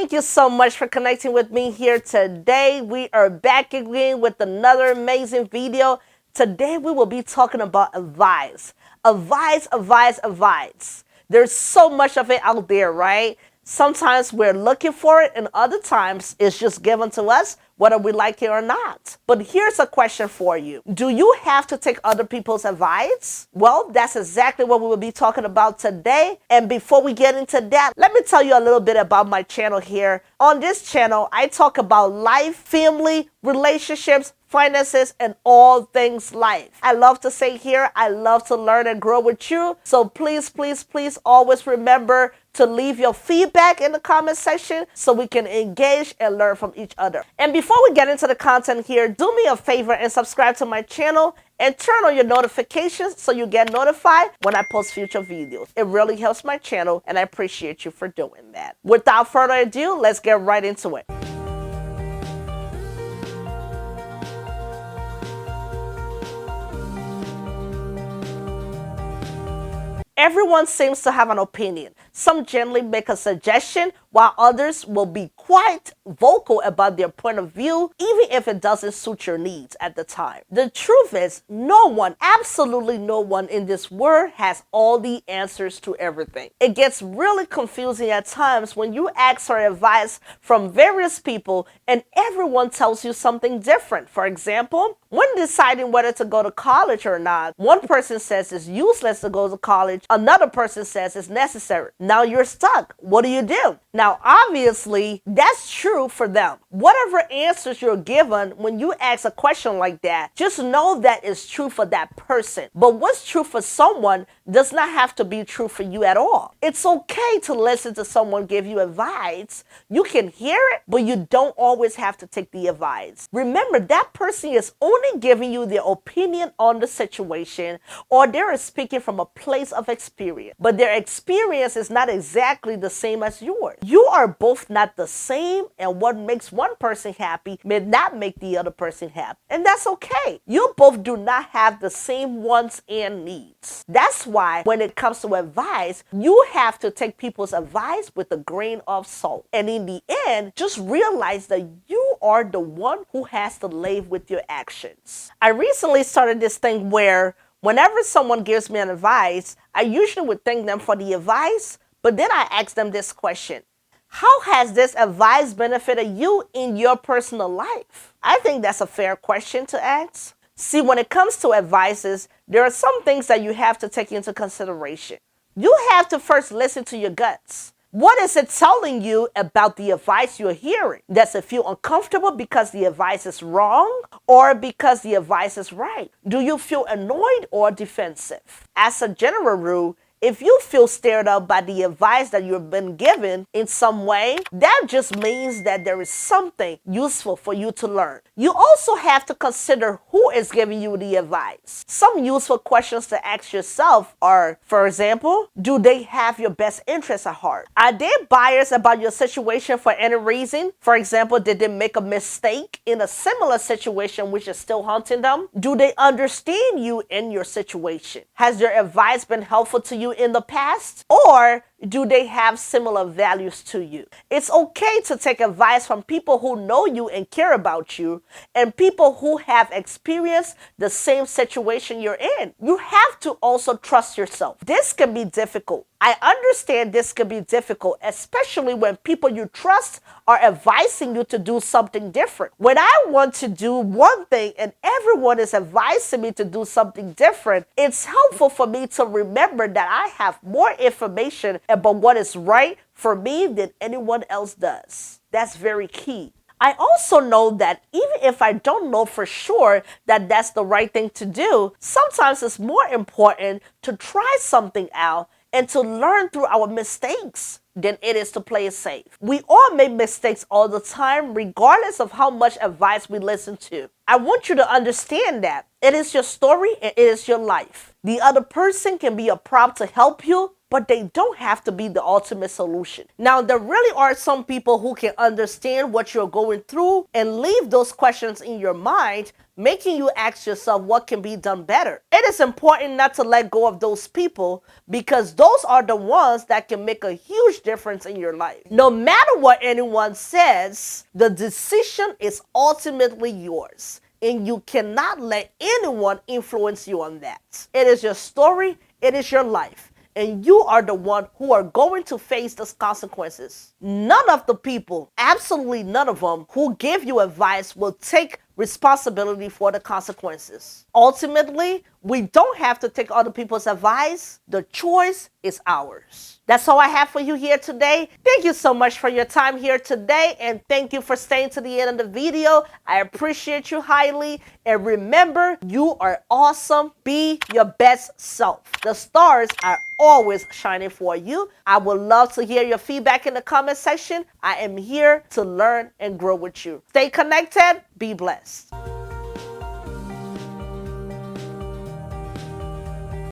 Thank you so much for connecting with me here today. We are back again with another amazing video. Today we will be talking about advice. Advice. There's so much of it out there, right? Sometimes we're looking for it and other times it's just given to us whether we like it or not. But here's a question for you. Do you have to take other people's advice? Well, that's exactly what we will be talking about today. And before we get into that, let me tell you a little bit about my channel here. On this channel, I talk about life, family, relationships, finances, and all things life. I love to say here, I love to learn and grow with you. So please always remember to leave your feedback in the comment section so we can engage and learn from each other. And before we get into the content here, do me a favor and subscribe to my channel and turn on your notifications so you get notified when I post future videos. It really helps my channel and I appreciate you for doing that. Without further ado, let's get right into it. Everyone seems to have an opinion. Some generally make a suggestion, while others will be quite vocal about their point of view, even if it doesn't suit your needs at the time. The truth is, no one, absolutely no one in this world has all the answers to everything. It gets really confusing at times when you ask for advice from various people and everyone tells you something different. For example, when deciding whether to go to college or not, one person says it's useless to go to college, another person says it's necessary. Now you're stuck. What do? Now, obviously, that's true for them. Whatever answers you're given when you ask a question like that, just know that it's true for that person. But what's true for someone does not have to be true for you at all. It's okay to listen to someone give you advice. You can hear it, but you don't always have to take the advice. Remember, that person is only giving you their opinion on the situation, or they're speaking from a place of experience. But their experience is not exactly the same as yours. You are both not the same, and what makes one person happy may not make the other person happy. And that's okay. You both do not have the same wants and needs. That's why when it comes to advice, you have to take people's advice with a grain of salt. And in the end, just realize that you are the one who has to live with your actions. I recently started this thing where whenever someone gives me an advice, I usually would thank them for the advice, but then I ask them this question: how has this advice benefited you in your personal life? I think that's a fair question to ask. See, when it comes to advices, there are some things that you have to take into consideration. You have to first listen to your guts. What is it telling you about the advice you're hearing? Does it feel uncomfortable because the advice is wrong or because the advice is right? Do you feel annoyed or defensive? As a general rule, if you feel stirred up by the advice that you've been given in some way, that just means that there is something useful for you to learn. You also have to consider who is giving you the advice. Some useful questions to ask yourself are, for example, do they have your best interests at heart? Are they biased about your situation for any reason? For example, did they make a mistake in a similar situation which is still haunting them? Do they understand you in your situation? Has their advice been helpful to you in the past, or do they have similar values to you? It's okay to take advice from people who know you and care about you, and people who have experienced the same situation you're in. You have to also trust yourself. This can be difficult. I understand this can be difficult, especially when people you trust are advising you to do something different. When I want to do one thing and everyone is advising me to do something different, it's helpful for me to remember that I have more information about what is right for me than anyone else does. That's very key. I also know that even if I don't know for sure that that's the right thing to do, sometimes it's more important to try something out and to learn through our mistakes than it is to play it safe. We all make mistakes all the time, regardless of how much advice we listen to. I want you to understand that it is your story and it is your life. The other person can be a prop to help you, but they don't have to be the ultimate solution. Now, there really are some people who can understand what you're going through and leave those questions in your mind, making you ask yourself what can be done better. It is important not to let go of those people because those are the ones that can make a huge difference in your life. No matter what anyone says, the decision is ultimately yours, and you cannot let anyone influence you on that. It is your story, it is your life, and you are the one who are going to face those consequences. None of the people, absolutely none of them, who give you advice will take responsibility for the consequences. Ultimately, we don't have to take other people's advice. The choice is ours. That's all I have for you here today. Thank you so much for your time here today, and thank you for staying to the end of the video. I appreciate you highly, and remember, you are awesome. Be your best self. The stars are always shining for you. I would love to hear your feedback in the comment section. I am here to learn and grow with you. Stay connected. Be blessed.